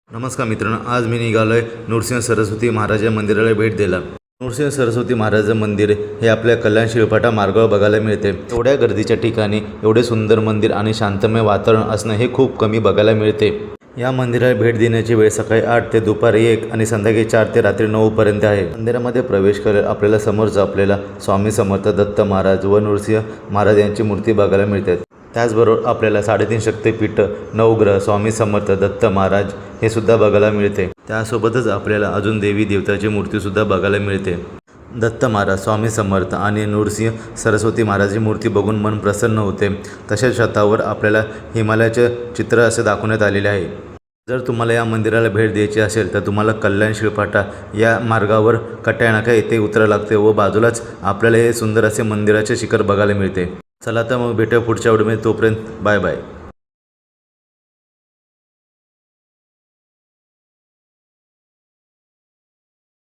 नमस्कार मित्रांनो, आज मी निघालोय नृसिंह सरस्वती महाराज मंदिराला भेट द्यायला। नृसिंह सरस्वती महाराज मंदिर हे आपल्या कल्याण शिळपाटा मार्गावर बघायला मिळते। एवढ्या गर्दीच्या ठिकाणी एवढे सुंदर मंदिर आणि शांतमय वातावरण असणं हे खूप कमी बघायला मिळते। या मंदिराला भेट देण्याची वेळ सकाळी 8 ते दुपारी 1 आणि संध्याकाळी 4 ते रात्री 9 पर्यंत आहे। मंदिरामध्ये प्रवेश केल्यावर आपल्याला समोर आपल्याला स्वामी समर्थ दत्त महाराज व नृसिंह महाराज यांची मूर्ती बघायला मिळते। त्याचबरोबर आपल्याला 3.5 शक्तिपीठ, नवग्रह, स्वामी समर्थ दत्त महाराज हे सुद्धा बघायला मिळते। त्यासोबतच आपल्याला अजून देवी देवताची मूर्ती सुद्धा बघायला मिळते। दत्त महाराज, स्वामी समर्थ आणि नृसिंह सरस्वती महाराजांची मूर्ती बघून मन प्रसन्न होते। तसेच छतावर आपल्याला हिमालयाचे चित्र असे दाखवण्यात आलेले आहे। जर तुम्हाला या मंदिराला भेट द्यायची असेल तर तुम्हाला कल्याण शिळपाटा या मार्गावर कट्यानाका येथे उतरावे लागते व बाजूलाच आपल्याला हे सुंदर असे मंदिराचे शिखर बघायला मिळते। चला तर मग भेटूया पुढच्या व्हिडिओमध्ये, तोपर्यंत बाय बाय।